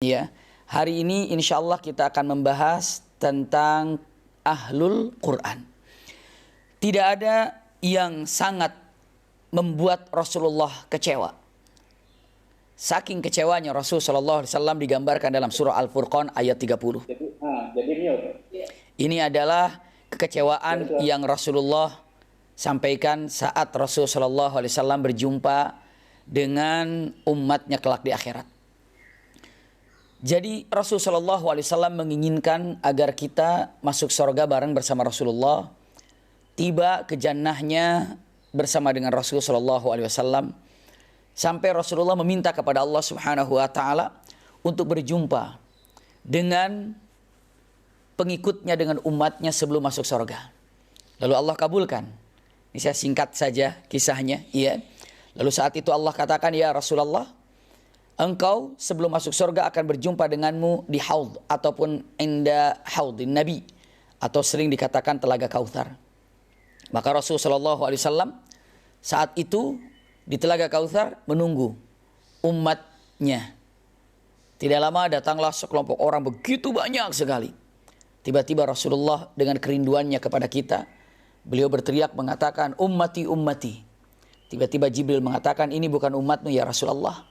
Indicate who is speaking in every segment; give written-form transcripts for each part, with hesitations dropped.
Speaker 1: Ya, hari ini insya Allah kita akan membahas tentang Ahlul Quran. Tidak ada yang sangat membuat Rasulullah kecewa. Saking kecewanya Rasul sallallahu alaihi wasallam digambarkan dalam surah Al-Furqan ayat 30. Ini adalah kekecewaan yang Rasulullah sampaikan saat Rasul sallallahu alaihi wasallam berjumpa dengan umatnya kelak di akhirat. Jadi Rasul sallallahu alaihi wasallam menginginkan agar kita masuk surga bareng bersama Rasulullah, tiba ke jannahnya bersama dengan Rasul sallallahu alaihi wasallam. Sampai Rasulullah meminta kepada Allah Subhanahu wa taala untuk berjumpa dengan pengikutnya, dengan umatnya sebelum masuk surga. Lalu Allah kabulkan. Ini saya singkat saja kisahnya, ya. Lalu saat itu Allah katakan, "Ya Rasulullah, engkau sebelum masuk surga akan berjumpa denganmu di haud ataupun inda haudin Nabi, atau sering dikatakan telaga Kautsar." Maka Rasul sallallahu alaihi wasallam saat itu di telaga Kautsar menunggu umatnya. Tidak lama datanglah sekelompok orang begitu banyak sekali. Tiba-tiba Rasulullah dengan kerinduannya kepada kita, beliau berteriak mengatakan, "Ummati, ummati." Tiba-tiba Jibril mengatakan, "Ini bukan umatmu ya Rasulullah,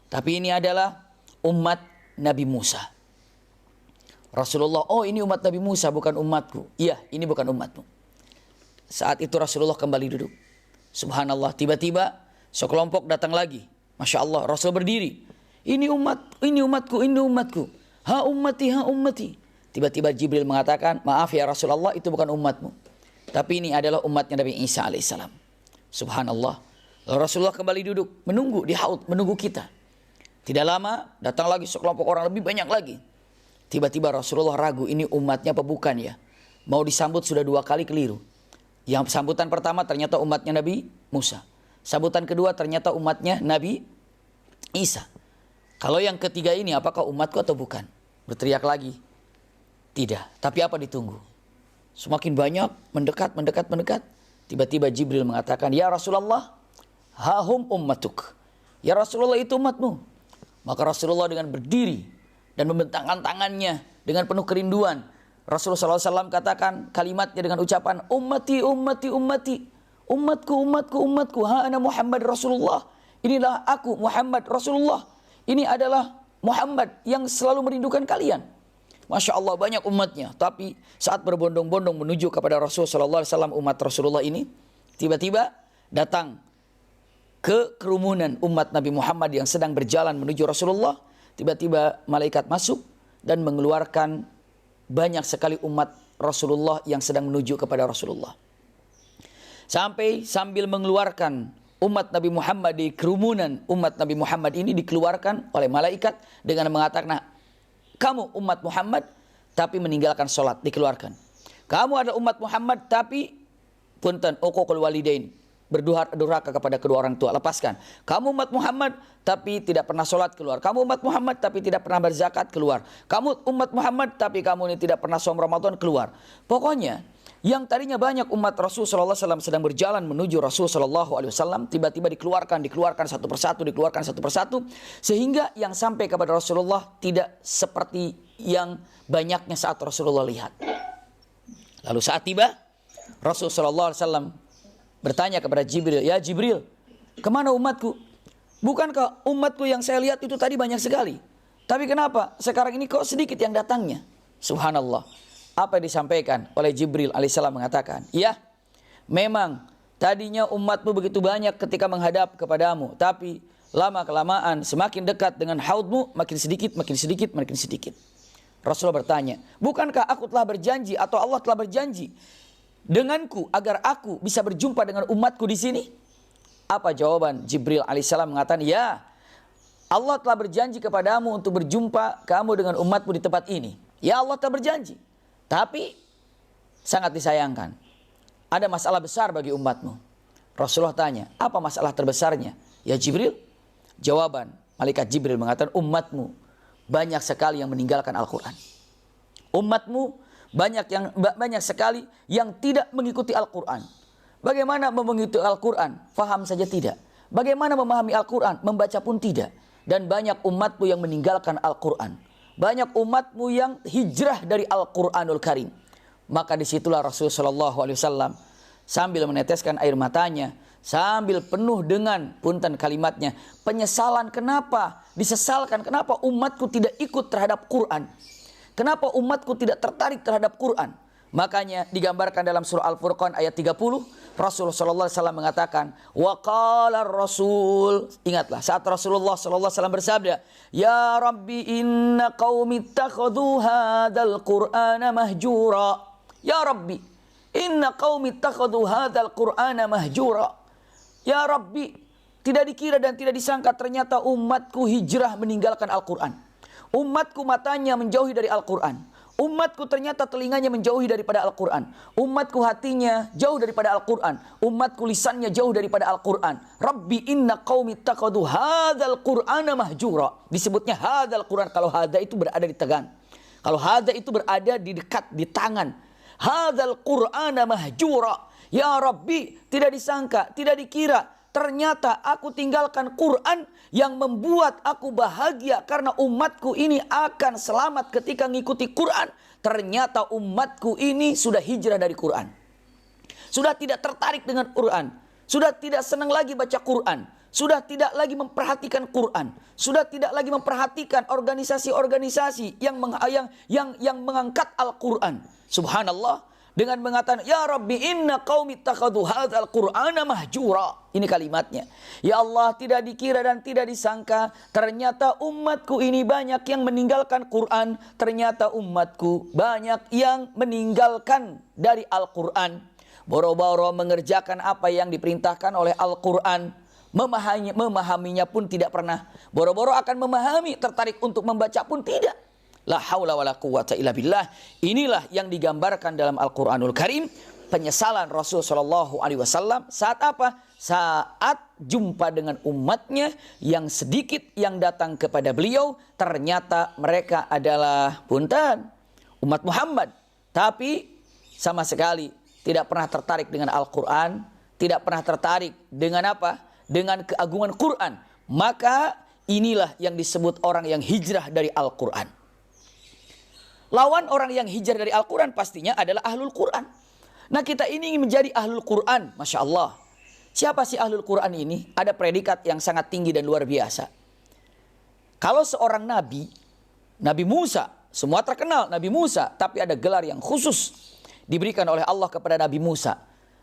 Speaker 1: tapi ini adalah umat Nabi Musa." Rasulullah, "Oh, ini umat Nabi Musa, bukan umatku." "Iya, ini bukan umatmu." Saat itu Rasulullah kembali duduk. Subhanallah, tiba-tiba sekelompok datang lagi. Masya Allah, Rasul berdiri. "Ini umatku, ini umatku. Ha ummati, ha ummati." Tiba-tiba Jibril mengatakan, "Maaf ya Rasulullah, itu bukan umatmu, tapi ini adalah umatnya Nabi Isa alaihissalam." Subhanallah. Lalu Rasulullah kembali duduk, menunggu di haud, menunggu kita. Tidak lama, datang lagi sekelompok orang lebih banyak lagi. Tiba-tiba Rasulullah ragu, ini umatnya apa bukan ya? Mau disambut sudah 2 kali keliru. Yang sambutan pertama ternyata umatnya Nabi Musa. Sambutan kedua ternyata umatnya Nabi Isa. Kalau yang ketiga ini apakah umatku atau bukan? Berteriak lagi. Tidak. Tapi apa ditunggu? Semakin banyak mendekat. Tiba-tiba Jibril mengatakan, "Ya Rasulullah, hahum ummatuk." Ya Rasulullah, itu umatmu. Maka Rasulullah dengan berdiri dan membentangkan tangannya dengan penuh kerinduan. Rasulullah SAW katakan kalimatnya dengan ucapan, "Ummati, ummati, ummati." Umatku, umatku, umatku. Ha ana Muhammad Rasulullah. Inilah aku Muhammad Rasulullah. Ini adalah Muhammad yang selalu merindukan kalian. Masya Allah, banyak umatnya. Tapi saat berbondong-bondong menuju kepada Rasulullah SAW, umat Rasulullah ini tiba-tiba datang ke kerumunan umat Nabi Muhammad yang sedang berjalan menuju Rasulullah. Tiba-tiba malaikat masuk dan mengeluarkan banyak sekali umat Rasulullah yang sedang menuju kepada Rasulullah. Sambil mengeluarkan umat Nabi Muhammad di kerumunan umat Nabi Muhammad ini dikeluarkan oleh malaikat dengan mengatakan, "Nah, kamu umat Muhammad tapi meninggalkan sholat," dikeluarkan. "Kamu adalah umat Muhammad tapi punten uququl walidain, berdurhaka kepada kedua orang tua, lepaskan. Kamu umat Muhammad tapi tidak pernah sholat, keluar. Kamu umat Muhammad tapi tidak pernah berzakat, keluar. Kamu umat Muhammad tapi kamu ini tidak pernah saum Ramadan, keluar." Pokoknya yang tadinya banyak umat Rasul sallallahu alaihi wasallam sedang berjalan menuju Rasul sallallahu alaihi wasallam tiba-tiba dikeluarkan satu persatu, sehingga yang sampai kepada Rasulullah tidak seperti yang banyaknya saat Rasulullah lihat. Lalu saat tiba, Rasul sallallahu alaihi wasallam bertanya kepada Jibril, "Ya Jibril, kemana umatku? Bukankah umatku yang saya lihat itu tadi banyak sekali? Tapi kenapa sekarang ini kok sedikit yang datangnya?" Subhanallah. Apa yang disampaikan oleh Jibril alaihissalam mengatakan, "Ya, memang tadinya umatmu begitu banyak ketika menghadap kepadamu. Tapi lama-kelamaan semakin dekat dengan haudmu, makin sedikit. Rasulullah bertanya, "Bukankah aku telah berjanji atau Allah telah berjanji denganku agar aku bisa berjumpa dengan umatku di sini?" Apa jawaban Jibril alaihissalam? Mengatakan, "Ya, Allah telah berjanji kepadamu untuk berjumpa kamu dengan umatmu di tempat ini. Ya, Allah telah berjanji. Tapi sangat disayangkan, ada masalah besar bagi umatmu." Rasulullah tanya, "Apa masalah terbesarnya ya Jibril?" Jawaban malaikat Jibril mengatakan, "Umatmu banyak sekali yang meninggalkan Al-Quran. Umatmu banyak sekali yang tidak mengikuti Al-Quran. Bagaimana mengikuti Al-Quran? Faham saja tidak. Bagaimana memahami Al-Quran? Membaca pun tidak. dan banyak umatmu yang meninggalkan Al-Quran. Banyak umatmu yang hijrah dari Al-Quranul Karim. Maka disitulah Rasulullah SAW sambil meneteskan air matanya, sambil penuh dengan punten kalimatnya, penyesalan. Kenapa? Disesalkan kenapa umatku tidak ikut terhadap Quran. Kenapa umatku tidak tertarik terhadap Quran. Makanya digambarkan dalam surah Al-Furqan ayat 30, Rasulullah SAW mengatakan, wa qala Rasul, ingatlah saat Rasulullah SAW bersabda, ya Rabbi inna qaumi ittakhadhu hadzal Qur'ana mahjura. Ya Rabbi inna qaumi ittakhadhu hadzal Qur'ana mahjura. Ya Rabbi, tidak dikira dan tidak disangka ternyata umatku hijrah meninggalkan Al-Quran. Umatku matanya menjauhi dari Al-Quran. Umatku ternyata telinganya menjauhi daripada Al-Quran. Umatku hatinya jauh daripada Al-Quran. Umatku lisannya jauh daripada Al-Quran. Rabbi inna qaumi ittakhadhu hadzal Qur'ana mahjura. Disebutnya hadzal Quran. Kalau hadza itu berada di tangan. Kalau hadza itu berada di dekat, di tangan. Hadzal Qur'ana mahjura. Ya Rabbi, tidak disangka, tidak dikira, ternyata aku tinggalkan Quran yang membuat aku bahagia karena umatku ini akan selamat ketika mengikuti Quran. Ternyata umatku ini sudah hijrah dari Quran. Sudah tidak tertarik dengan Quran. Sudah tidak senang lagi baca Quran. Sudah tidak lagi memperhatikan Quran. Sudah tidak lagi memperhatikan organisasi-organisasi yang mengangkat Al-Quran. Subhanallah. Dengan mengatakan, ya Rabbi inna qaumi ittakhadhu hadzal Qur'ana mahjura. Ini kalimatnya. Ya Allah, tidak dikira dan tidak disangka ternyata umatku ini banyak yang meninggalkan Quran. Ternyata umatku banyak yang meninggalkan dari Al-Quran. Boro-boro mengerjakan apa yang diperintahkan oleh Al-Quran. Memahaminya pun tidak pernah. Boro-boro akan memahami, tertarik untuk membaca pun tidak. La haula wala quwata illa billah. Inilah yang digambarkan dalam Al-Quranul Karim. Penyesalan Rasul SAW saat apa? Saat jumpa dengan umatnya yang sedikit yang datang kepada beliau. Ternyata mereka adalah punten umat Muhammad. Tapi sama sekali tidak pernah tertarik dengan Al-Quran. Tidak pernah tertarik dengan apa? Dengan keagungan Quran. Maka inilah yang disebut orang yang hijrah dari Al-Quran. Lawan orang yang hijrah dari Al-Quran pastinya adalah Ahlul Quran. Nah, kita ini ingin menjadi Ahlul Quran. Masya Allah. Siapa sih Ahlul Quran ini? Ada predikat yang sangat tinggi dan luar biasa. Kalau seorang Nabi, Nabi Musa, semua terkenal Nabi Musa. Tapi ada gelar yang khusus diberikan oleh Allah kepada Nabi Musa.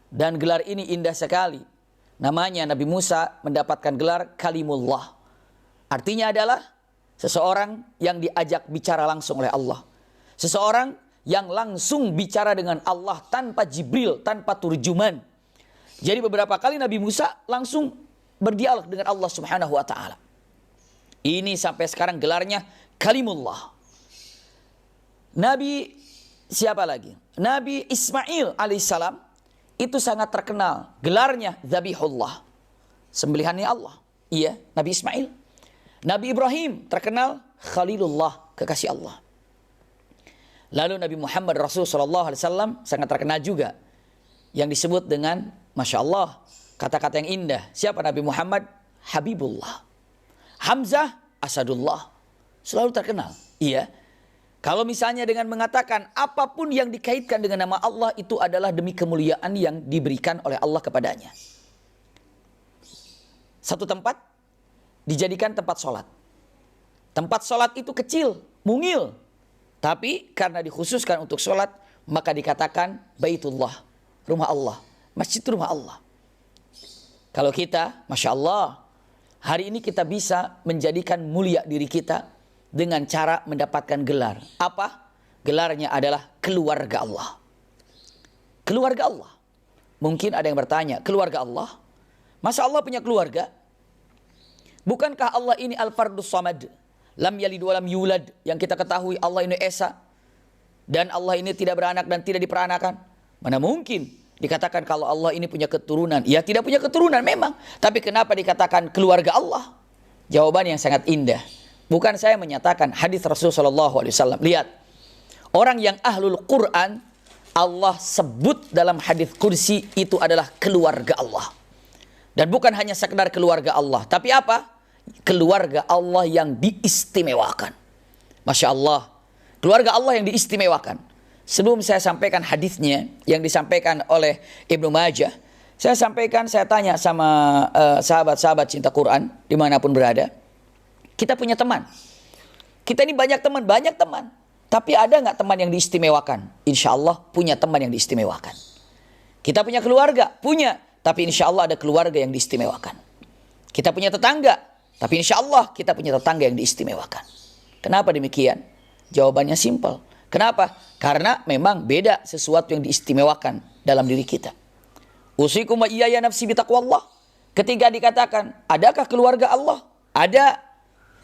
Speaker 1: Dan gelar ini indah sekali. Namanya Nabi Musa mendapatkan gelar Kalimullah. Artinya adalah seseorang yang diajak bicara langsung oleh Allah. Seseorang yang langsung bicara dengan Allah tanpa Jibril, tanpa turjuman. Jadi beberapa kali Nabi Musa langsung berdialog dengan Allah Subhanahu wa taala. Ini sampai sekarang gelarnya Kalimullah. Nabi siapa lagi? Nabi Ismail alaihissalam itu sangat terkenal. Gelarnya Zabihullah. Sembelihannya Allah. Iya, Nabi Ismail. Nabi Ibrahim terkenal Khalilullah, kekasih Allah. Lalu Nabi Muhammad Rasulullah SAW sangat terkenal juga. Yang disebut dengan, Masya Allah, kata-kata yang indah. Siapa Nabi Muhammad? Habibullah. Hamzah, Asadullah. Selalu terkenal. Iya. Kalau misalnya dengan mengatakan apapun yang dikaitkan dengan nama Allah itu adalah demi kemuliaan yang diberikan oleh Allah kepadanya. Satu tempat dijadikan tempat sholat. Tempat sholat itu kecil, mungil. Tapi karena dikhususkan untuk sholat, maka dikatakan Baitullah, rumah Allah, masjid rumah Allah. Kalau kita, Masya Allah, hari ini kita bisa menjadikan mulia diri kita dengan cara mendapatkan gelar. Apa? Gelarnya adalah keluarga Allah. Keluarga Allah. Mungkin ada yang bertanya, keluarga Allah? Masa Allah punya keluarga? Bukankah Allah ini Al-Fardus Samad? Lam yalid wa lam yulad. Yang kita ketahui Allah ini Esa. Dan Allah ini tidak beranak dan tidak diperanakan. Mana mungkin dikatakan kalau Allah ini punya keturunan. Ya tidak punya keturunan memang. Tapi kenapa dikatakan keluarga Allah? Jawaban yang sangat indah. Bukan saya menyatakan hadis Rasulullah SAW. Lihat. Orang yang ahlul Quran. Allah sebut dalam hadis kursi itu adalah keluarga Allah. Dan bukan hanya sekedar keluarga Allah. Tapi apa? keluarga Allah yang diistimewakan. Masya Allah, keluarga Allah yang diistimewakan. Sebelum saya sampaikan hadisnya yang disampaikan oleh Ibnu Majah, saya tanya sama sahabat-sahabat cinta Quran dimanapun berada. Kita punya teman. Kita ini banyak teman. Tapi ada nggak teman yang diistimewakan? Insya Allah punya teman yang diistimewakan. Kita punya keluarga, punya. Tapi insya Allah ada keluarga yang diistimewakan. Kita punya tetangga, tapi insya Allah kita punya tetangga yang diistimewakan. Kenapa demikian? Jawabannya simpel. Kenapa? Karena memang beda sesuatu yang diistimewakan dalam diri kita. Usikum wa iyaya nafsi bitaqwallah. Ketika dikatakan, adakah keluarga Allah? Ada.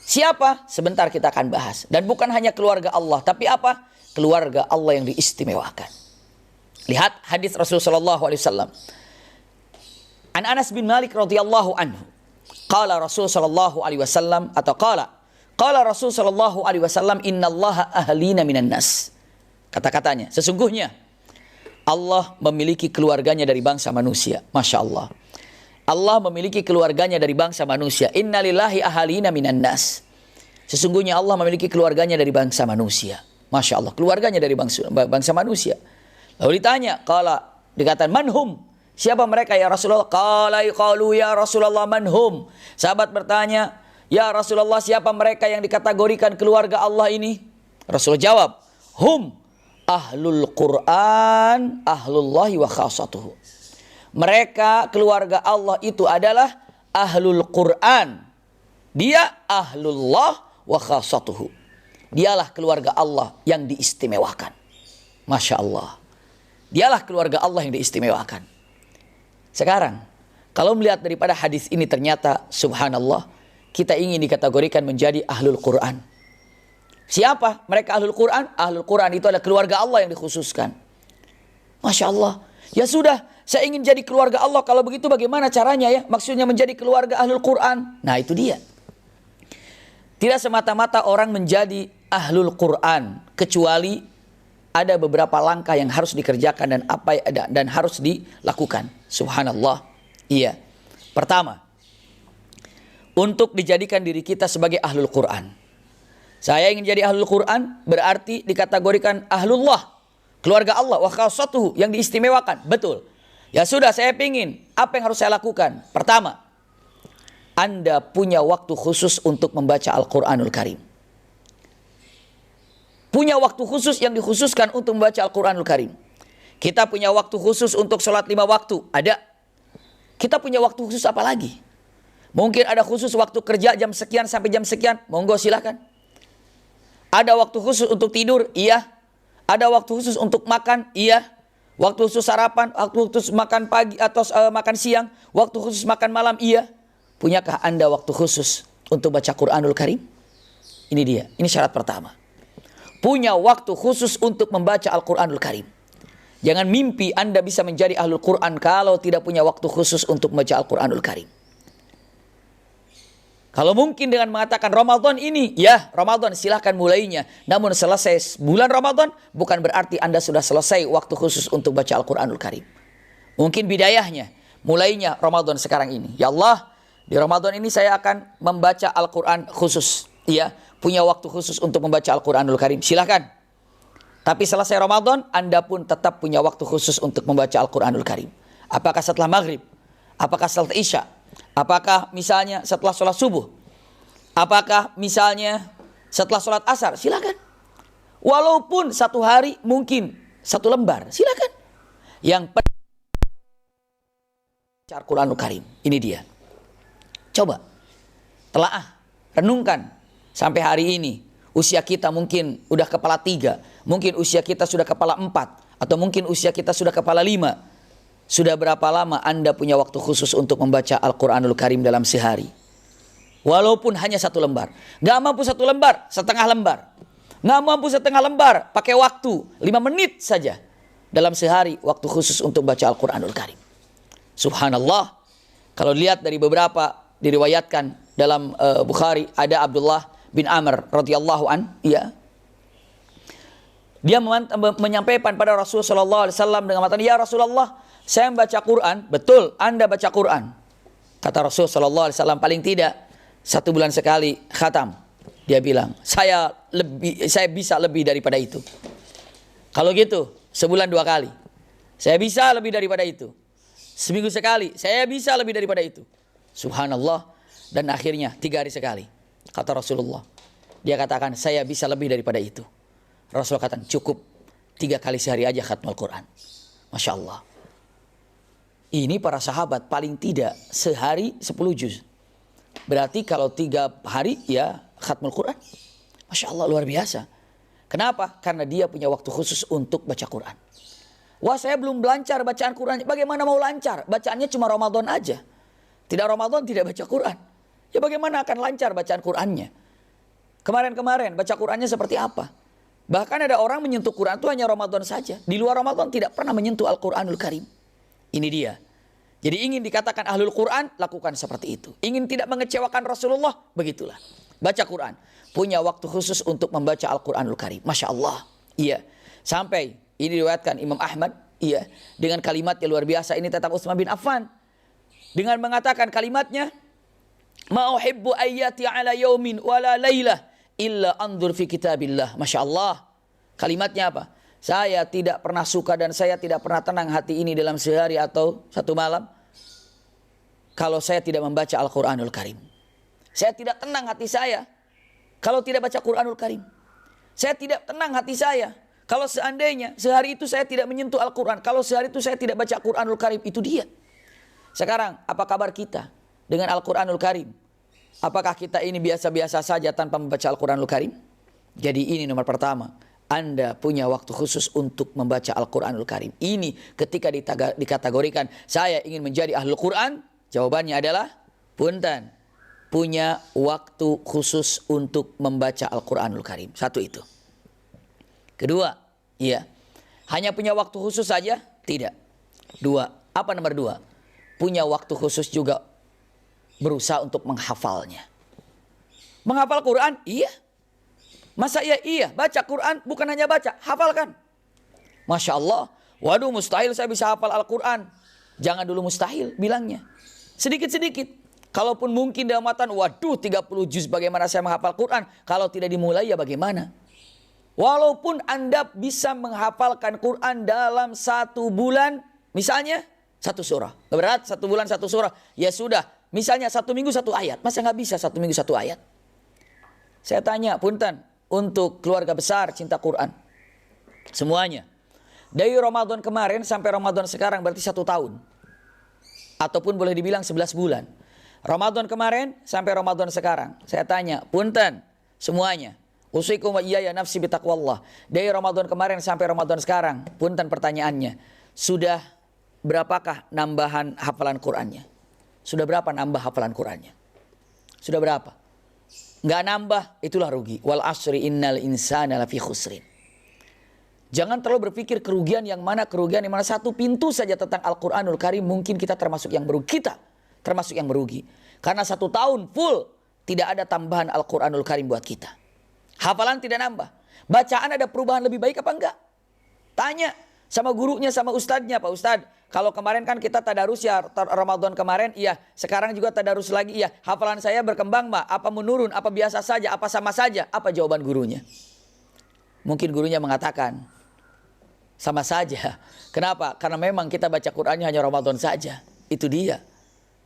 Speaker 1: Siapa? Sebentar kita akan bahas. Dan bukan hanya keluarga Allah, tapi apa? Keluarga Allah yang diistimewakan. Lihat hadis Rasulullah SAW. An Anas bin Malik radhiyallahu anhu. Qala Rasul sallallahu alaihi wasallam atau qala Rasul sallallahu alaihi wasallam innallaha ahlina minan nas. Kata-katanya, sesungguhnya Allah memiliki keluarganya dari bangsa manusia. Masya Allah. Allah memiliki keluarganya dari bangsa manusia. Innalillahi ahlina minan nas. Sesungguhnya Allah memiliki keluarganya dari bangsa manusia. Masya Allah, keluarganya dari bangsa manusia. Lalu ditanya, dikatakan manhum. Siapa mereka ya Rasulullah? Qalu ya Rasulullah manhum. Sahabat bertanya, ya Rasulullah siapa mereka yang dikategorikan keluarga Allah ini? Rasul jawab, hum ahlul Quran ahlullahi wa khasatuhu. Mereka keluarga Allah itu adalah ahlul Quran. Dia ahlullah wa khasatuhu. Dialah keluarga Allah yang diistimewakan. Masya Allah. Dialah keluarga Allah yang diistimewakan. Sekarang, kalau melihat daripada hadis ini ternyata subhanallah, kita ingin dikategorikan menjadi ahlul Quran. Siapa mereka ahlul Quran? Ahlul Quran itu adalah keluarga Allah yang dikhususkan. Masya Allah. Ya sudah, saya ingin jadi keluarga Allah. Kalau begitu bagaimana caranya ya? Maksudnya menjadi keluarga ahlul Quran. Nah itu dia. Tidak semata-mata orang menjadi ahlul Quran, kecuali ada beberapa langkah yang harus dikerjakan dan harus dilakukan. Subhanallah. Iya. Pertama, untuk dijadikan diri kita sebagai ahlul Quran. Saya ingin jadi ahlul Quran berarti dikategorikan ahlullah, keluarga Allah, wa khassatuhu, yang diistimewakan. Betul. Ya sudah, saya ingin. Apa yang harus saya lakukan? Pertama, Anda punya waktu khusus untuk membaca Al-Quranul Karim. Punya waktu khusus yang dikhususkan untuk membaca Al-Quranul Karim. Kita punya waktu khusus untuk sholat 5 waktu. Ada. Kita punya waktu khusus apa lagi? Mungkin ada khusus waktu kerja jam sekian sampai jam sekian. Monggo silakan. Ada waktu khusus untuk tidur? Iya. Ada waktu khusus untuk makan? Iya. Waktu khusus sarapan? Waktu khusus makan pagi atau makan siang? Waktu khusus makan malam? Iya. Punyakah Anda waktu khusus untuk baca Quranul Karim? Ini dia. Ini syarat pertama. Punya waktu khusus untuk membaca Al-Quranul Karim. Jangan mimpi Anda bisa menjadi ahlul Quran kalau tidak punya waktu khusus untuk membaca Al-Quranul Karim. Kalau mungkin dengan mengatakan Ramadan ini, ya Ramadan silahkan mulainya. Namun selesai bulan Ramadan bukan berarti Anda sudah selesai waktu khusus untuk baca Al-Quranul Karim. Mungkin bidayahnya, mulainya Ramadan sekarang ini. Ya Allah, di Ramadan ini saya akan membaca Al-Quran khusus. Ya, punya waktu khusus untuk membaca Al-Quranul Karim. Silahkan. Tapi selesai Ramadan, Anda pun tetap punya waktu khusus untuk membaca Al-Quranul Karim. Apakah setelah maghrib? Apakah setelah isya? Apakah misalnya setelah sholat subuh? Apakah misalnya setelah sholat asar? Silakan. Walaupun satu hari mungkin 1 lembar. Silakan. Yang Al-Quranul Karim. Ini dia. Coba. Telaah. Renungkan. Sampai hari ini. Usia kita mungkin udah kepala 3. Mungkin usia kita sudah kepala 4. Atau mungkin usia kita sudah kepala 5. Sudah berapa lama Anda punya waktu khusus untuk membaca Al-Quranul Karim dalam sehari? Walaupun hanya 1 lembar. Gak mampu 1 lembar, setengah lembar. Gak mampu setengah lembar, pakai waktu 5 menit saja. Dalam sehari, waktu khusus untuk baca Al-Quranul Karim. Subhanallah. Kalau lihat dari beberapa diriwayatkan dalam Bukhari, ada Abdullah bin Amr radhiyallahu an, ya. Dia menyampaikan pada Rasulullah SAW dengan mengatakan, ya Rasulullah, saya membaca Quran. Betul, Anda baca Quran. Kata Rasulullah SAW, paling tidak 1 bulan sekali khatam. Dia bilang, saya bisa lebih daripada itu. Kalau gitu, sebulan 2 kali. Saya bisa lebih daripada itu. Seminggu sekali, saya bisa lebih daripada itu. Subhanallah. Dan akhirnya 3 hari sekali. Kata Rasulullah. Dia katakan, saya bisa lebih daripada itu. Rasulullah katakan, cukup 3 kali sehari aja khatmul Quran. Masya Allah. Ini para sahabat paling tidak sehari 10 juz. Berarti kalau 3 hari ya khatmul Quran. Masya Allah, luar biasa. Kenapa? Karena dia punya waktu khusus untuk baca Quran. Wah, saya belum lancar bacaan Quran. Bagaimana mau lancar? Bacaannya cuma Ramadan aja. Tidak Ramadan tidak baca Quran. Ya bagaimana akan lancar bacaan Qurannya? Kemarin-kemarin baca Qurannya seperti apa? Bahkan ada orang menyentuh Quran itu hanya Ramadan saja. Di luar Ramadan tidak pernah menyentuh Al-Quranul Karim. Ini dia. Jadi ingin dikatakan ahlul Quran, lakukan seperti itu. Ingin tidak mengecewakan Rasulullah, begitulah. Baca Quran. Punya waktu khusus untuk membaca Al-Quranul Karim. Masya Allah. Iya. Sampai ini diriwayatkan Imam Ahmad. Iya. Dengan kalimat yang luar biasa. Ini tentang Utsman bin Affan. Dengan mengatakan kalimatnya. Ma uhibbu ayyati ala yaumin wala laylah illa andur fi kitabillah. Masya Allah. Kalimatnya apa? Saya tidak pernah suka dan saya tidak pernah tenang hati ini dalam sehari atau 1 malam. Kalau saya tidak membaca Al-Quranul Karim. Saya tidak tenang hati saya kalau tidak baca Quranul Karim. Saya tidak tenang hati saya kalau seandainya sehari itu saya tidak menyentuh Al-Quran. Kalau sehari itu saya tidak baca Quranul Karim. Itu dia. Sekarang apa kabar kita dengan Al-Quranul Karim? Apakah kita ini biasa-biasa saja tanpa membaca Al-Quranul Karim? Jadi ini nomor pertama. Anda punya waktu khusus untuk membaca Al-Quranul Karim. Ini ketika dikategorikan saya ingin menjadi ahlul Quran. Jawabannya adalah punten. Punya waktu khusus untuk membaca Al-Quranul Karim. 1 itu. Kedua, iya. Hanya punya waktu khusus saja? Tidak. 2. Apa nomor 2? Punya waktu khusus juga berusaha untuk menghafalnya. Menghafal Quran? Iya. Masa iya? Baca Quran bukan hanya baca, hafalkan. Masya Allah. Waduh, mustahil saya bisa hafal Al-Quran. Jangan dulu mustahil bilangnya. Sedikit-sedikit. Kalaupun mungkin dalam matan, waduh 30 juz bagaimana saya menghafal Quran. Kalau tidak dimulai ya bagaimana? Walaupun Anda bisa menghafalkan Quran dalam 1 bulan. Misalnya 1 surah. Berat 1 bulan 1 surah. Ya sudah. Misalnya 1 minggu 1 ayat. Masa nggak bisa 1 minggu 1 ayat? Saya tanya, punten. Untuk keluarga besar cinta Quran. Semuanya. Dari Ramadan kemarin sampai Ramadan sekarang berarti 1 tahun. Ataupun boleh dibilang 11 bulan. Ramadan kemarin sampai Ramadan sekarang. Saya tanya, punten semuanya. Usikum wa iyaya nafsi bitaqwallah. Dari Ramadan kemarin sampai Ramadan sekarang. Punten pertanyaannya. Sudah berapakah nambahan hafalan Qurannya? Sudah berapa nambah hafalan Qurannya? Sudah berapa? Nggak nambah, itulah rugi. Wal asri innal insana lafi khusrin. Jangan terlalu berpikir kerugian yang mana 1 pintu saja tentang Al-Quranul Karim mungkin kita termasuk yang merugi. Karena 1 tahun full tidak ada tambahan Al-Quranul Karim buat kita. Hafalan tidak nambah. Bacaan ada perubahan lebih baik apa enggak? Tanya sama gurunya, sama ustadznya. Pak Ustadz, kalau kemarin kan kita tadarus ya Ramadan kemarin, iya. Sekarang juga tadarus lagi, iya. Hafalan saya berkembang, Mbak. Apa menurun? Apa biasa saja? Apa sama saja? Apa jawaban gurunya? Mungkin gurunya mengatakan, sama saja. Kenapa? Karena memang kita baca Qur'annya hanya Ramadan saja. Itu dia.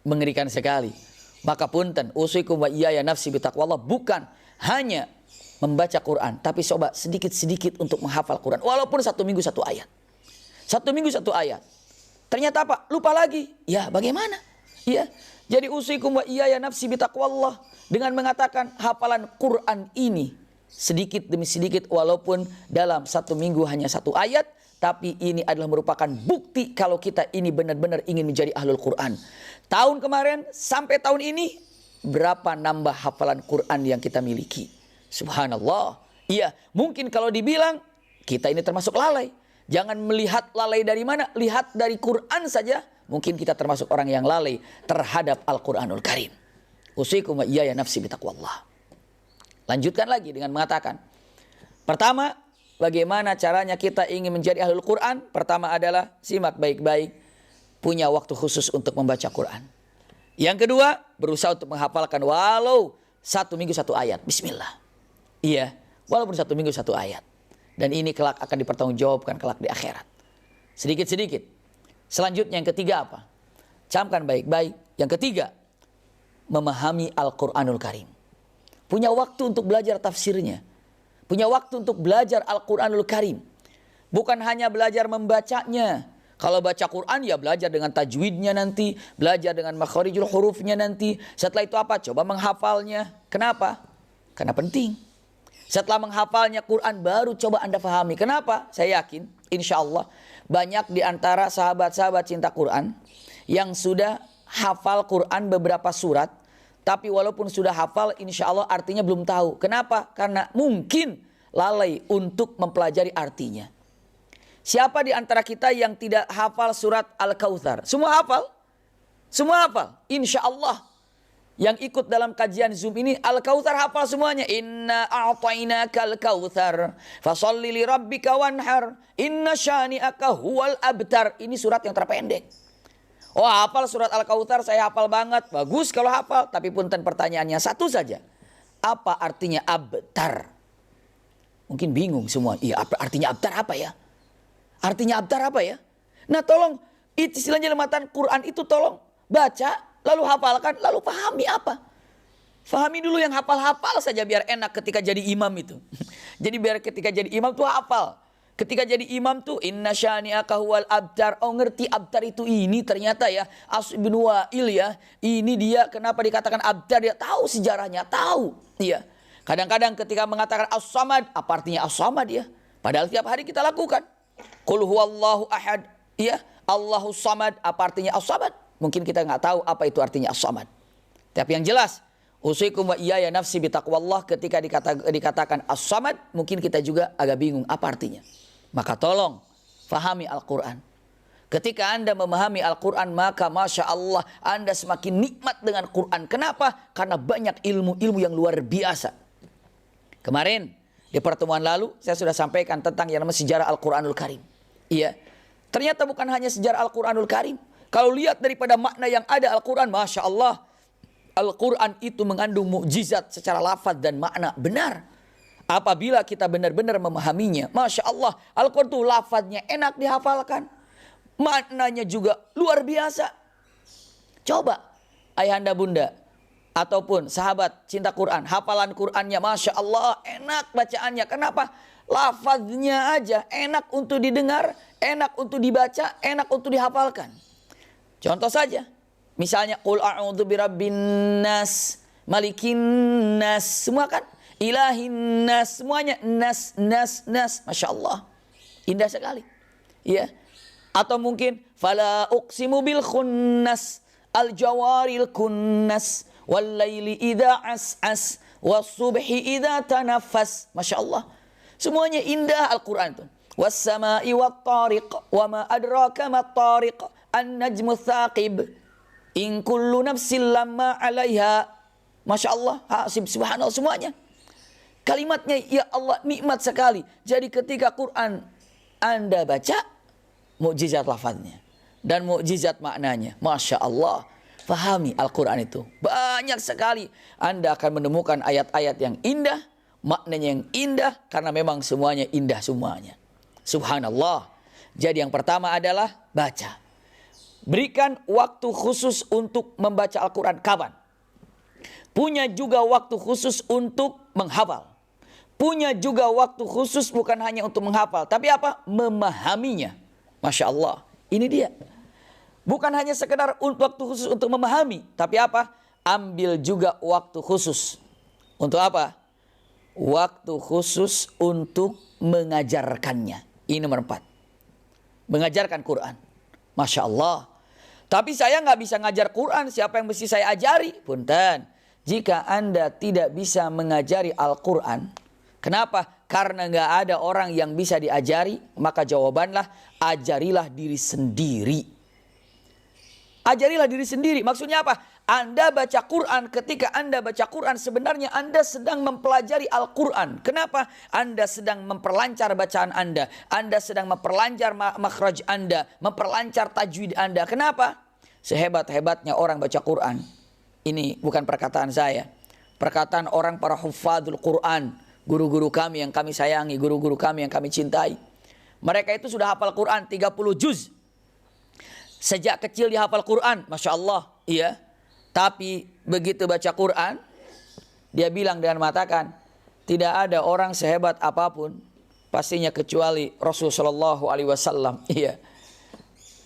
Speaker 1: Mengerikan sekali. Maka punten, usikum wa iyaya nafsi bitaqwallah. Bukan hanya membaca Quran, tapi coba sedikit-sedikit untuk menghafal Quran. Walaupun 1 minggu 1 ayat. 1 minggu 1 ayat. Ternyata apa? Lupa lagi. Ya bagaimana? Ya. Jadi usikum wa iyaya nafsi bitaqwallah. Dengan mengatakan hafalan Quran ini. Sedikit demi sedikit walaupun dalam 1 minggu hanya 1 ayat. Tapi ini adalah merupakan bukti kalau kita ini benar-benar ingin menjadi ahlul Quran. Tahun kemarin sampai tahun ini. Berapa nambah hafalan Quran yang kita miliki? Subhanallah. Iya, mungkin kalau dibilang kita ini termasuk lalai. Jangan melihat lalai dari mana, lihat dari Quran saja. Mungkin kita termasuk orang yang lalai terhadap Al-Quranul Karim. Usikum wa iyaya nafsi bitaqwallah. Lanjutkan lagi dengan mengatakan. Pertama, bagaimana caranya kita ingin menjadi ahlul Quran? Pertama adalah simak baik-baik. Punya waktu khusus untuk membaca Quran. Yang kedua, berusaha untuk menghafalkan walau 1 minggu 1 ayat. Bismillah. Iya, walaupun 1 minggu 1 ayat. Dan ini kelak akan dipertanggungjawabkan kelak di akhirat. Sedikit-sedikit. Selanjutnya yang ketiga apa? Camkan baik-baik. Yang ketiga, memahami Al-Quranul Karim. Punya waktu untuk belajar tafsirnya. Punya waktu untuk belajar Al-Quranul Karim. Bukan hanya belajar membacanya. Kalau baca Quran ya belajar dengan tajwidnya nanti. Belajar dengan makharijul hurufnya nanti. Setelah itu apa? Coba menghafalnya. Kenapa? Karena penting. Setelah menghafalnya Quran baru coba Anda pahami. Kenapa? Saya yakin insya Allah banyak di antara sahabat-sahabat cinta Quran yang sudah hafal Quran beberapa surat. Tapi walaupun sudah hafal insya Allah artinya belum tahu. Kenapa? Karena mungkin lalai untuk mempelajari artinya. Siapa di antara kita yang tidak hafal surat Al-Kautsar? Semua hafal? Semua hafal? Insya Allah. Yang ikut dalam kajian Zoom ini Al-Kautsar hafal semuanya. Inna a'tainakal kautsar fasholli li rabbika wanhar inna syani'aka huwal abtar. Ini surat yang terpendek. Oh, hafal surat Al-Kautsar, saya hafal banget. Bagus kalau hafal, tapi punten pertanyaannya satu saja. Apa artinya abtar? Mungkin bingung semua. Iya, artinya abtar apa ya? Artinya abtar apa ya? Nah tolong, istilahnya lematan Quran itu tolong baca, lalu hafalkan, lalu pahami apa. Pahami dulu yang hafal-hafal saja biar enak ketika jadi imam itu. Jadi biar ketika jadi imam tuh hafal. Ketika jadi imam tuh inna syani'aka huwal abtar. Oh ngerti abtar itu ini ternyata ya. As bin Wa'il ya. Ini dia kenapa dikatakan abtar. Dia tahu sejarahnya, tahu. Iya. Kadang-kadang ketika mengatakan as-samad, apa artinya as-samad ya? Padahal tiap hari kita lakukan. Qul huwallahu ahad. Ya, Allahus samad. Apa artinya as-samad? Mungkin kita nggak tahu apa itu artinya as-samad. Tapi yang jelas, usikum wa iyaya nafsi bitaqwallah, ketika dikatakan as-samad, mungkin kita juga agak bingung apa artinya. Maka tolong fahami Al-Quran. Ketika Anda memahami Al-Quran, maka Masya Allah Anda semakin nikmat dengan Quran. Kenapa? Karena banyak ilmu-ilmu yang luar biasa. Kemarin di pertemuan lalu saya sudah sampaikan tentang yang namanya sejarah Al-Quranul Karim. Iya, ternyata bukan hanya sejarah Al-Quranul Karim. Kalau lihat daripada makna yang ada Al-Quran, Masya Allah, Al-Quran itu mengandung mukjizat secara lafaz dan makna benar. Apabila kita benar-benar memahaminya, Masya Allah, Al-Quran itu lafaznya enak dihafalkan. Maknanya juga luar biasa. Coba ayahanda bunda ataupun sahabat cinta Quran, hafalan Qurannya Masya Allah enak bacaannya. Kenapa? Lafaznya aja enak untuk didengar, enak untuk dibaca, enak untuk dihafalkan. Contoh saja, misalnya Qul a'udzu birabbin nas, malikin nas, semua kan ilahin nas, semuanya nas, Masya Allah, indah sekali. Ya. Atau mungkin fala uqsimu bil khunnas, al jawaril kunnas, wal laili idza as'as, was subhi idza tanaffas. Masya Allah, semuanya indah Al-Quran itu. Was sama'i wat tariq, wa ma adraka mat tariq, an najmu thaqib, in kullu nafsin lamma 'alaiha. Masya Allah, subhanallah, semuanya kalimatnya ya Allah nikmat sekali. Jadi ketika Quran Anda baca, mukjizat lafaznya dan mukjizat maknanya, Masya Allah, fahami Al-Quran itu. Banyak sekali Anda akan menemukan ayat-ayat yang indah, maknanya yang indah, karena memang semuanya indah semuanya. Subhanallah. Jadi yang pertama adalah baca. Berikan waktu khusus untuk membaca Al-Quran. Kapan? Punya juga waktu khusus untuk menghafal. Punya juga waktu khusus bukan hanya untuk menghafal, tapi apa? Memahaminya. Masya Allah. Ini dia. Bukan hanya sekedar waktu khusus untuk memahami, tapi apa? Ambil juga waktu khusus. Untuk apa? Waktu khusus untuk mengajarkannya. Ini nomor 4. Mengajarkan Quran. Masya Allah. Tapi saya nggak bisa ngajar Quran. Siapa yang mesti saya ajari? Punten. Jika Anda tidak bisa mengajari Al-Quran, kenapa? Karena nggak ada orang yang bisa diajari, maka jawabanlah ajarilah diri sendiri. Ajarilah diri sendiri. Maksudnya apa? Anda baca Quran, ketika Anda baca Quran sebenarnya Anda sedang mempelajari Al-Quran. Kenapa? Anda sedang memperlancar bacaan Anda. Anda sedang memperlancar makhraj Anda, memperlancar tajwid Anda. Kenapa? Sehebat-hebatnya orang baca Quran. Ini bukan perkataan saya, perkataan orang para hufadzul Quran, guru-guru kami yang kami sayangi, guru-guru kami yang kami cintai. Mereka itu sudah hafal Quran 30 juz. Sejak kecil dihafal Quran, Masya Allah. Iya. Tapi begitu baca Quran, dia bilang dan mengatakan, tidak ada orang sehebat apapun pastinya kecuali Rasulullah SAW. Iya.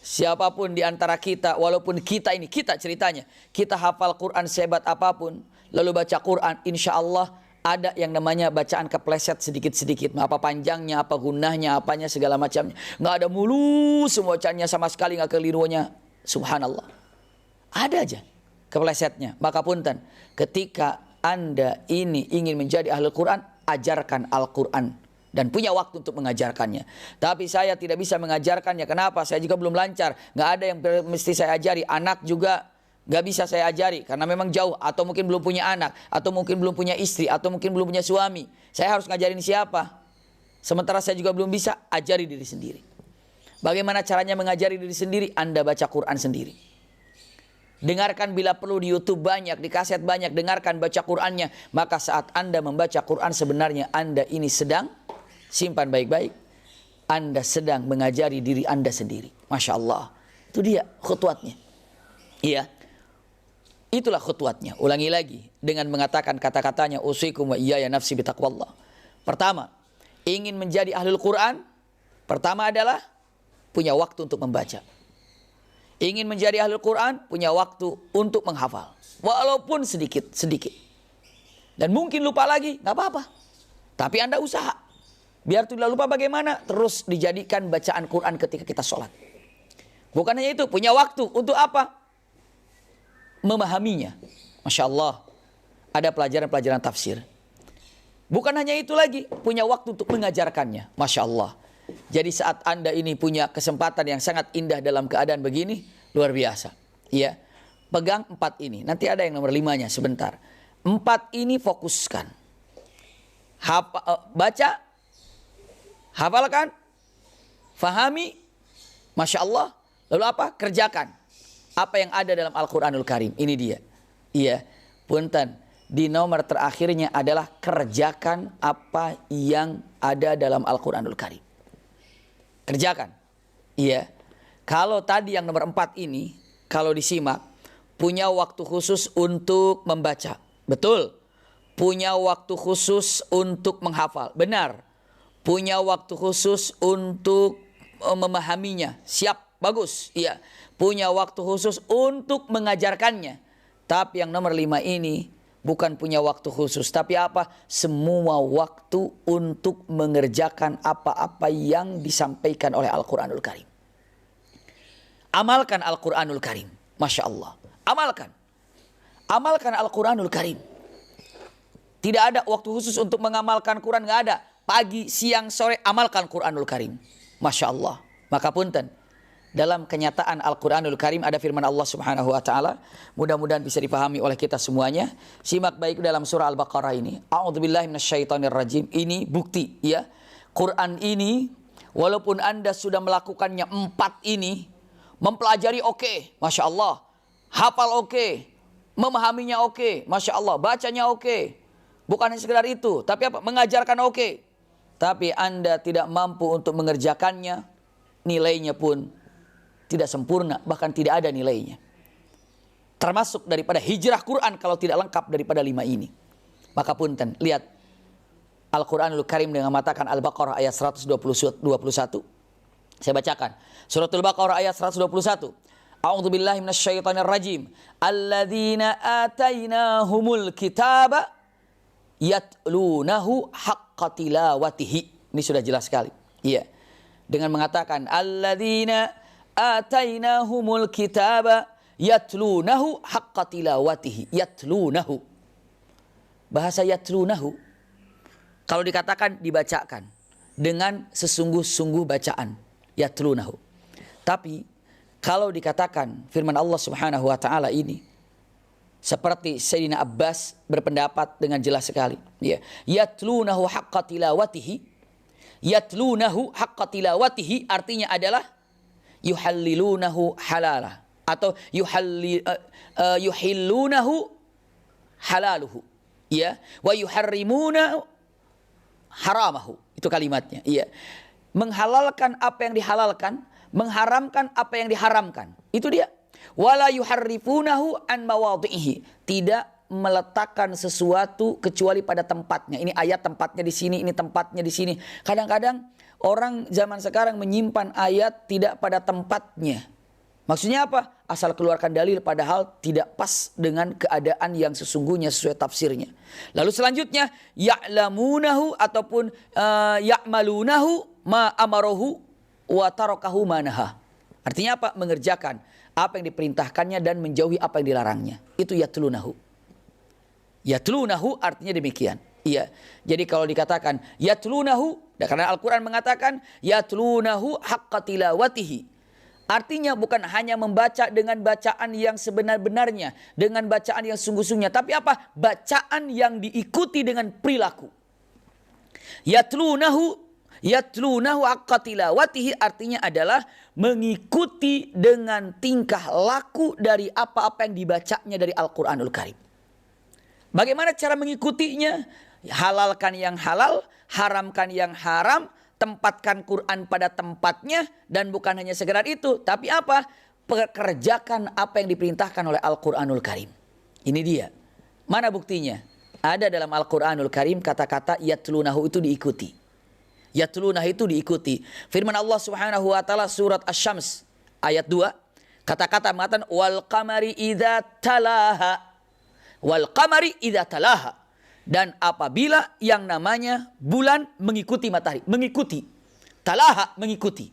Speaker 1: Siapapun di antara kita, walaupun kita ceritanya, kita hafal Quran sehebat apapun, lalu baca Quran, insya Allah ada yang namanya bacaan kepleset sedikit-sedikit. Apa panjangnya, apa gunahnya, apanya, segala macamnya. Nggak ada mulus semua bacaannya sama sekali, nggak keliruannya. Subhanallah. Ada aja keplesetnya. Maka punten, ketika Anda ini ingin menjadi ahli Quran, ajarkan Al-Quran. Dan punya waktu untuk mengajarkannya. Tapi saya tidak bisa mengajarkannya. Kenapa? Saya juga belum lancar. Nggak ada yang mesti saya ajari. Anak juga nggak bisa saya ajari. Karena memang jauh. Atau mungkin belum punya anak. Atau mungkin belum punya istri. Atau mungkin belum punya suami. Saya harus ngajarin siapa? Sementara saya juga belum bisa ajari diri sendiri. Bagaimana caranya mengajari diri sendiri? Anda baca Quran sendiri. Dengarkan bila perlu di YouTube banyak, di kaset banyak. Dengarkan baca Qurannya. Maka saat Anda membaca Quran sebenarnya Anda ini sedang, simpan baik-baik, Anda sedang mengajari diri Anda sendiri. Masya Allah. Itu dia khutwatnya. Iya. Itulah khutwatnya. Ulangi lagi. Dengan mengatakan kata-katanya, usikum wa iyaya nafsi bitaqwallah. Pertama, ingin menjadi ahlul Quran. Pertama adalah punya waktu untuk membaca. Ingin menjadi ahlul Quran, punya waktu untuk menghafal. Walaupun sedikit-sedikit. Dan mungkin lupa lagi, gak apa-apa. Tapi Anda usaha. Biar tidak lupa bagaimana, terus dijadikan bacaan Quran ketika kita sholat. Bukan hanya itu, punya waktu untuk apa? Memahaminya. Masya Allah, ada pelajaran-pelajaran tafsir. Bukan hanya itu lagi, punya waktu untuk mengajarkannya. Masya Allah. Jadi saat Anda ini punya kesempatan yang sangat indah dalam keadaan begini, luar biasa. Iya. Pegang 4 ini. Nanti ada yang nomor 5-nya sebentar. 4 ini fokuskan. Baca, hafalkan, fahami, Masya Allah. Lalu apa? Kerjakan apa yang ada dalam Al-Quranul Karim. Ini dia. Iya. Punten. Di nomor terakhirnya adalah kerjakan apa yang ada dalam Al-Quranul Karim. Kerjakan. Iya. Kalau tadi yang nomor 4 ini, kalau disimak, punya waktu khusus untuk membaca. Betul. Punya waktu khusus untuk menghafal. Benar. Punya waktu khusus untuk memahaminya. Siap, bagus. Iya. Punya waktu khusus untuk mengajarkannya. Tapi yang nomor 5 ini bukan punya waktu khusus. Tapi apa? Semua waktu untuk mengerjakan apa-apa yang disampaikan oleh Al-Quranul Karim. Amalkan Al-Quranul Karim. Masya Allah. Amalkan. Amalkan Al-Quranul Karim. Tidak ada waktu khusus untuk mengamalkan Quran. Nggak ada. Pagi, siang, sore, amalkan Quranul Karim. Masya Allah. Maka punten, dalam kenyataan Al-Quranul Karim ada firman Allah Subhanahu wa Ta'ala. Mudah-mudahan bisa dipahami oleh kita semuanya. Simak baik dalam surah Al-Baqarah ini. A'udzubillahi minasyaitonirrajim. Ini bukti, ya. Quran ini, walaupun Anda sudah melakukannya 4 ini, mempelajari oke, Masya Allah. Hafal oke, memahaminya oke, Masya Allah. Bacanya oke. Bukan hanya sekedar itu, tapi apa? Mengajarkan oke. Tapi Anda tidak mampu untuk mengerjakannya, nilainya pun tidak sempurna, bahkan tidak ada nilainya. Termasuk daripada hijrah Quran kalau tidak lengkap daripada 5 ini. Maka punten, lihat Al-Quranul Karim dengan mengatakan Al-Baqarah ayat 121. Saya bacakan. Suratul Baqarah ayat 121. A'udzubillahi minasyaitonirrajim. Alladzina atainahumul kitaba yatlunahu haqqa tilawatihi. Ini sudah jelas sekali. Iya. Dengan mengatakan alladzina atainahumul kitaba yatlunahu haqqa tilawatihi. Yatlunahu. Bahasa yatlunahu kalau dikatakan dibacakan dengan sesungguh-sungguh bacaan. Yatlunahu. Tapi kalau dikatakan firman Allah Subhanahu wa Ta'ala ini, seperti Sayyidina Abbas berpendapat dengan jelas sekali. Ya. Yatlunahu haqqa tilawatihi. Yatlunahu haqqa tilawatihi artinya adalah yuhallilunahu halalah. Atau yuhillunahu halaluhu. Ya, wa yuharrimuna haramahu. Itu kalimatnya. Iya. Menghalalkan apa yang dihalalkan, mengharamkan apa yang diharamkan. Itu dia. Wala yuharrifunahu an mawadhihi. Tidak meletakkan sesuatu kecuali pada tempatnya. Ini ayat tempatnya di sini, ini tempatnya di sini. Kadang-kadang orang zaman sekarang menyimpan ayat tidak pada tempatnya. Maksudnya apa? Asal keluarkan dalil padahal tidak pas dengan keadaan yang sesungguhnya sesuai tafsirnya. Lalu selanjutnya ya'lamunahu ataupun ya'malunahu ma amarohu wa tarakahu manaha. Artinya apa? Mengerjakan apa yang diperintahkannya dan menjauhi apa yang dilarangnya. Itu yatlunahu. Yatlunahu artinya demikian. Iya. Jadi kalau dikatakan yatlunahu, karena Al-Quran mengatakan yatlunahu haqqa tilawatihi. Artinya bukan hanya membaca dengan bacaan yang sebenar-benarnya, dengan bacaan yang sungguh-sungguhnya, tapi apa? Bacaan yang diikuti dengan perilaku. Yatlunahu haqqa tilawatihi artinya adalah mengikuti dengan tingkah laku dari apa-apa yang dibacanya dari Al-Quranul Karim. Bagaimana cara mengikutinya? Halalkan yang halal, haramkan yang haram, tempatkan Quran pada tempatnya, dan bukan hanya sekedar itu, tapi apa? Pekerjakan apa yang diperintahkan oleh Al-Quranul Karim. Ini dia. Mana buktinya? Ada dalam Al-Quranul Karim kata-kata yatlunahu itu diikuti. Yatlunahu itu diikuti. Firman Allah Subhanahu wa taala surat Asy-Syams ayat 2, kata-kata mengatakan wal qamari idza talaha. Wal qamari idza talaha. Dan apabila yang namanya bulan mengikuti matahari. Mengikuti. Talaha mengikuti.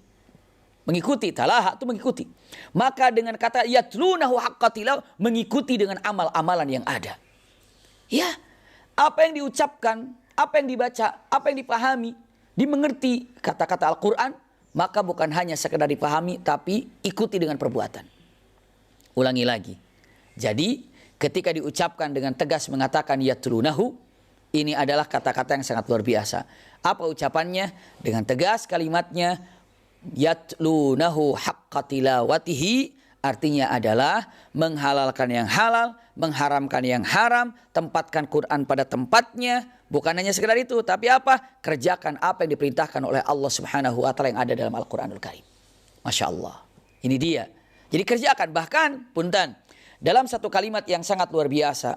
Speaker 1: Mengikuti. Talaha itu mengikuti. Maka dengan kata yatlunahu haqqa tilawah, mengikuti dengan amal-amalan yang ada. Ya. Apa yang diucapkan, apa yang dibaca, apa yang dipahami, dimengerti kata-kata Al-Quran, maka bukan hanya sekedar dipahami, tapi ikuti dengan perbuatan. Ulangi lagi. Jadi ketika diucapkan dengan tegas mengatakan yatlunahu, ini adalah kata-kata yang sangat luar biasa. Apa ucapannya? Dengan tegas kalimatnya, yatlunahu haqqa tilawatihi, artinya adalah menghalalkan yang halal, mengharamkan yang haram, tempatkan Quran pada tempatnya. Bukan hanya sekedar itu, tapi apa? Kerjakan apa yang diperintahkan oleh Allah Subhanahu wa taala yang ada dalam Al-Quranul Karim. Masya Allah. Ini dia. Jadi kerjakan. Bahkan, punten, dalam satu kalimat yang sangat luar biasa,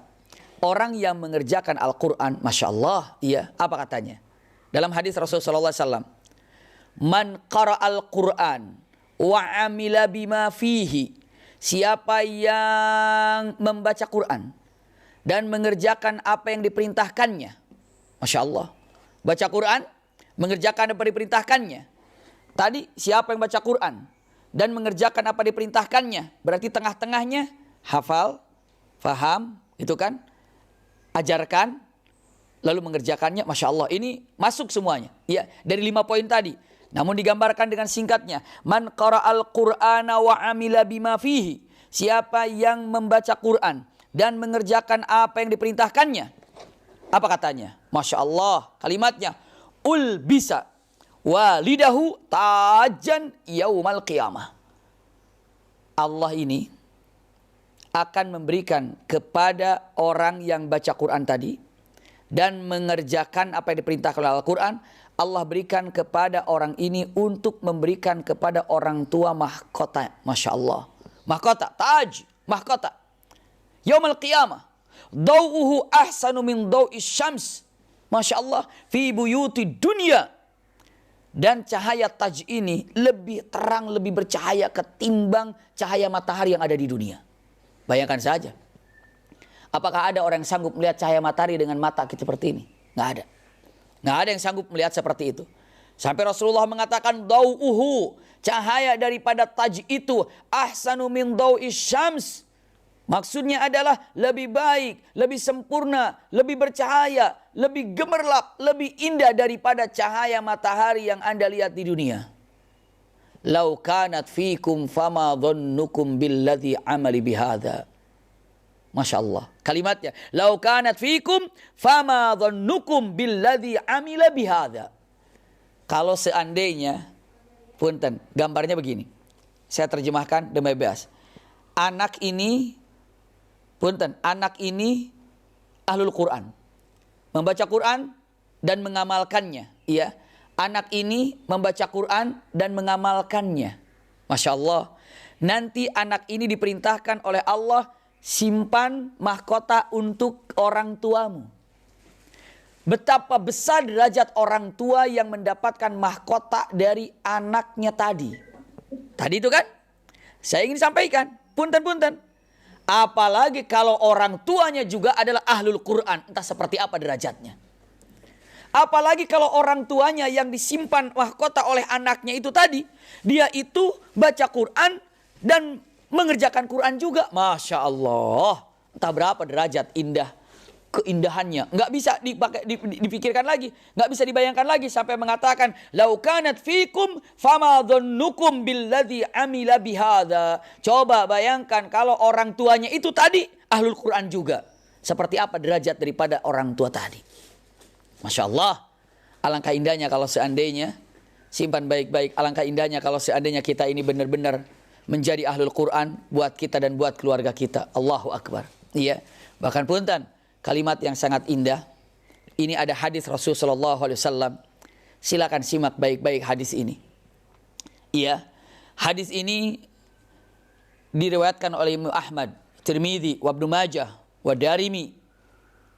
Speaker 1: orang yang mengerjakan Al-Quran, Masya Allah, iya, apa katanya? Dalam hadis Rasulullah SAW, man qara'al Quran wa amila bima fihi, siapa yang membaca Quran dan mengerjakan apa yang diperintahkannya, Masya Allah, baca Quran, mengerjakan apa yang diperintahkannya. Tadi siapa yang baca Quran dan mengerjakan apa yang diperintahkannya, berarti tengah-tengahnya hafal, faham, itu kan, ajarkan, lalu mengerjakannya. Masya Allah, ini masuk semuanya. Ya, dari 5 poin tadi. Namun digambarkan dengan singkatnya. Man qara'al Qur'ana wa amila bima fihi. Siapa yang membaca Quran dan mengerjakan apa yang diperintahkannya. Apa katanya? Masya Allah, kalimatnya. Ul bisa walidahu tajan yaumal qiyamah. Allah ini akan memberikan kepada orang yang baca Quran tadi dan mengerjakan apa yang diperintahkan oleh Al-Quran, Allah berikan kepada orang ini untuk memberikan kepada orang tua mahkota. Masya Allah. Mahkota, taj, mahkota. Yaumul qiyamah. Dau'uhu ahsanu min dau'is syams. Masya Allah. Fi buyuti dunia. Dan cahaya taj ini lebih terang, lebih bercahaya ketimbang cahaya matahari yang ada di dunia. Bayangkan saja. Apakah ada orang yang sanggup melihat cahaya matahari dengan mata seperti ini? Nggak ada. Nggak ada yang sanggup melihat seperti itu. Sampai Rasulullah mengatakan dau'uhu, cahaya daripada taj itu ahsanu min dau'is syams. Maksudnya adalah lebih baik, lebih sempurna, lebih bercahaya, lebih gemerlap, lebih indah daripada cahaya matahari yang Anda lihat di dunia. Lau kanat fikum fama dhannukum billadhi amali bihadha. Masya Allah. Kalimatnya. Lau kanat fikum fama dhannukum billadhi amila bihadha. Kalau seandainya, punten, gambarnya begini. Saya terjemahkan demi bebas. Anak ini, punten, anak ini ahlul Quran. membaca Quran dan mengamalkannya. Ya, anak ini membaca Quran dan mengamalkannya. Masya Allah. Nanti anak ini diperintahkan oleh Allah, simpan mahkota untuk orang tuamu. Betapa besar derajat orang tua yang mendapatkan mahkota dari anaknya tadi. Tadi itu kan, saya ingin sampaikan, punten-punten. Apalagi kalau orang tuanya juga adalah ahlul Quran, entah seperti apa derajatnya. Apalagi kalau orang tuanya yang disimpan mahkota oleh anaknya itu tadi, dia itu baca Quran dan mengerjakan Quran juga. Masya Allah, entah berapa derajat indah keindahannya, nggak bisa dipikirkan lagi, nggak bisa dibayangkan lagi, sampai mengatakan lau kanat fikum fama dhannukum billadzi amila bihadza. Coba bayangkan kalau orang tuanya itu tadi ahlul Quran juga, seperti apa derajat daripada orang tua tadi. Masya Allah, alangkah indahnya kalau seandainya, simpan baik-baik, alangkah indahnya kalau seandainya kita ini benar-benar menjadi ahlul Quran buat kita dan buat keluarga kita. Allahu Akbar. Iya, bahkan punten, kalimat yang sangat indah. Ini ada hadis Rasulullah SAW. Silakan simak baik-baik hadis ini. Iya, hadis ini diriwayatkan oleh Imam Ahmad, Tirmidzi, wa Ibnu Majah, wa Darimi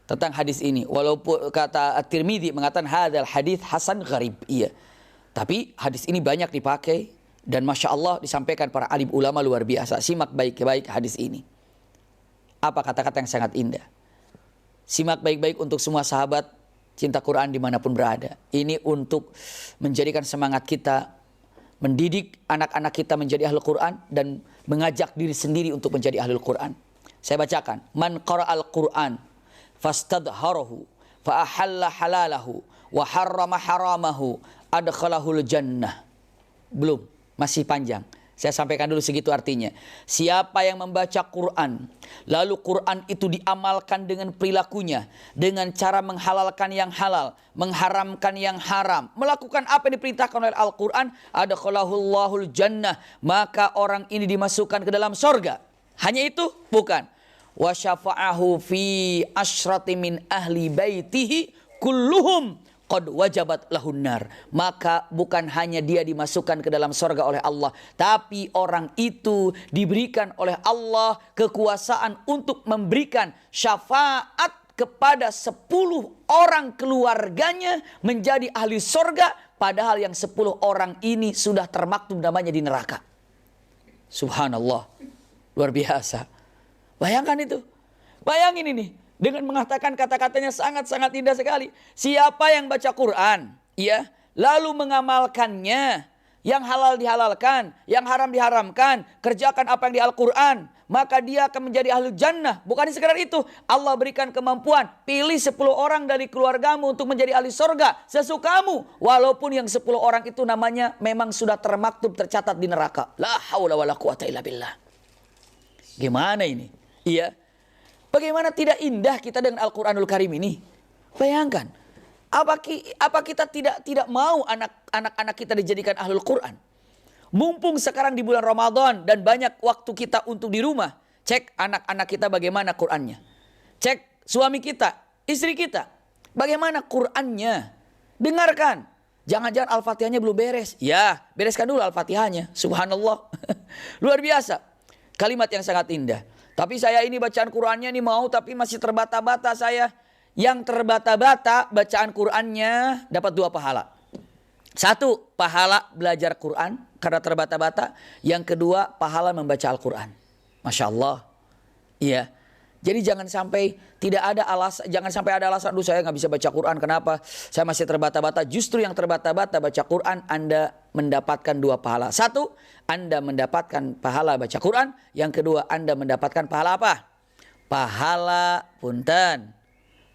Speaker 1: tentang hadis ini. Walaupun kata Tirmidzi mengatakan hadzal hadis hasan gharib. Iya. Tapi hadis ini banyak dipakai dan Masya Allah disampaikan para alim ulama luar biasa. Simak baik-baik hadis ini. Apa kata-kata yang sangat indah. Simak baik-baik untuk semua sahabat cinta Quran dimanapun berada. Ini untuk menjadikan semangat kita, mendidik anak-anak kita menjadi ahlul Quran dan mengajak diri sendiri untuk menjadi ahlul Quran. Saya bacakan. Man qara'al Quran fastadharahu fa ahalla halalahu wa harrama haramahu adkhalahul jannah. Belum, masih panjang. Saya sampaikan dulu segitu artinya. Siapa yang membaca Quran, lalu Quran itu diamalkan dengan perilakunya, dengan cara menghalalkan yang halal, mengharamkan yang haram, melakukan apa yang diperintahkan oleh Al-Quran, adkhalahul jannah, maka orang ini dimasukkan ke dalam sorga. Hanya itu? Bukan. Wa syafa'ahu fi asyrati min ahli baitihi kulluhum qad wajabat lahun nar. Maka bukan hanya dia dimasukkan ke dalam sorga oleh Allah, tapi orang itu diberikan oleh Allah kekuasaan untuk memberikan syafaat kepada 10 orang keluarganya menjadi ahli sorga, padahal yang 10 orang ini sudah termaktub namanya di neraka. Subhanallah, luar biasa. Bayangkan itu, bayangin ini. Dengan mengatakan kata-katanya sangat-sangat indah sekali. Siapa yang baca Quran, ya, lalu mengamalkannya, yang halal dihalalkan, yang haram diharamkan, kerjakan apa yang di Al-Quran, maka dia akan menjadi ahli jannah. Bukan sekedar itu, Allah berikan kemampuan, pilih 10 orang dari keluargamu untuk menjadi ahli surga sesukamu, walaupun yang 10 orang itu namanya memang sudah termaktub, tercatat di neraka. La haula wala quwata illa billah. Gimana ini? Iya. Bagaimana tidak indah kita dengan Al-Quranul Karim ini? Bayangkan, apa kita tidak mau anak-anak kita dijadikan ahlul Quran? Mumpung sekarang di bulan Ramadan dan banyak waktu kita untuk di rumah, cek anak-anak kita bagaimana Qurannya. Cek suami kita, istri kita, bagaimana Qurannya. Dengarkan, jangan-jangan Al-Fatihahnya belum beres. Ya, bereskan dulu Al-Fatihahnya. Subhanallah, luar biasa. Kalimat yang sangat indah. Tapi saya ini bacaan Qurannya ini mau, tapi masih terbata-bata saya. Yang terbata-bata bacaan Qurannya dapat 2 pahala. 1, pahala belajar Quran karena terbata-bata. Yang kedua, pahala membaca Al-Quran. Masya Allah. Iya. Jadi jangan sampai ada alasan, aduh saya nggak bisa baca Quran, kenapa? Saya masih terbata-bata. Justru yang terbata-bata baca Quran, Anda mendapatkan 2 pahala. 1, Anda mendapatkan pahala baca Quran. Yang kedua, Anda mendapatkan pahala apa? Pahala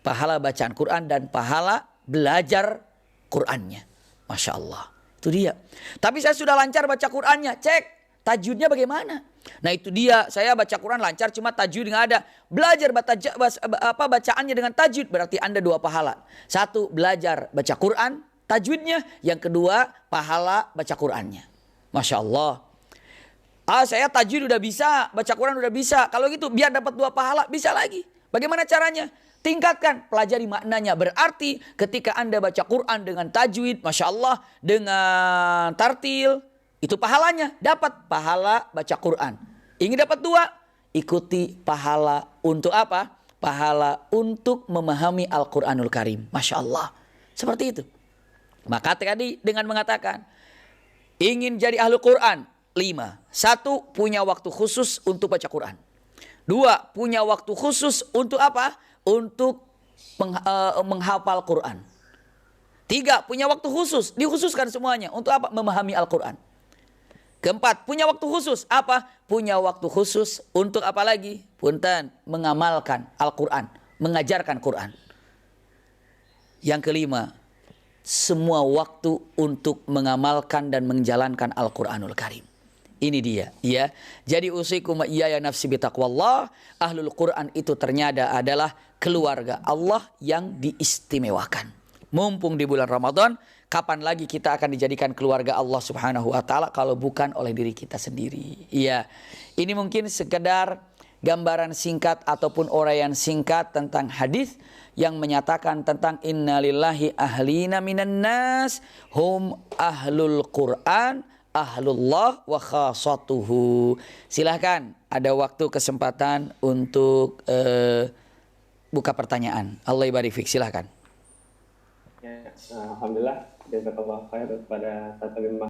Speaker 1: pahala bacaan Quran dan pahala belajar Qurannya. Masya Allah. Itu dia. Tapi saya sudah lancar baca Qurannya. Cek tajwidnya bagaimana? Nah itu dia, saya baca Quran lancar cuma tajwid nggak ada. Belajar bacaannya dengan tajwid, berarti Anda 2 pahala. 1, belajar baca Quran, tajwidnya. Yang kedua, pahala baca Qurannya. Masya Allah. Saya tajwid udah bisa, baca Quran udah bisa. Kalau gitu biar dapat 2 pahala, bisa lagi. Bagaimana caranya? tingkatkan, pelajari maknanya. Berarti ketika Anda baca Quran dengan tajwid, Masya Allah, dengan tartil, itu pahalanya. Dapat pahala baca Quran. Ingin dapat 2, ikuti pahala untuk apa? Pahala untuk memahami Al-Quranul Karim. Masya Allah. Seperti itu. Maka tadi dengan mengatakan, ingin jadi ahlu Quran, 5. 1, punya waktu khusus untuk baca Quran. 2, punya waktu khusus untuk apa? Untuk menghafal Quran. 3, punya waktu khusus, dikhususkan semuanya. Untuk apa? Memahami Al-Quran. 4, punya waktu khusus. Apa? Punya waktu khusus untuk apa lagi? Punten, mengamalkan Al-Quran, mengajarkan Quran. Yang 5, semua waktu untuk mengamalkan dan menjalankan Al-Quranul Karim. Ini dia, ya. Jadi usikum ya nafsi bitaqwallah. Ahlul Quran itu ternyata adalah keluarga Allah yang diistimewakan. Mumpung di bulan Ramadan, kapan lagi kita akan dijadikan keluarga Allah Subhanahu wa taala kalau bukan oleh diri kita sendiri. Iya. Ini mungkin sekedar gambaran singkat ataupun uraian singkat tentang hadis yang menyatakan tentang innalillahi ahlina minan nas hum ahlul Quran ahlullah wa khasatuhu. Silahkan, ada waktu kesempatan untuk buka pertanyaan. Allah ibarik fik, silahkan.
Speaker 2: Ya, alhamdulillah jazakallahu khair kepada Ustaz Habib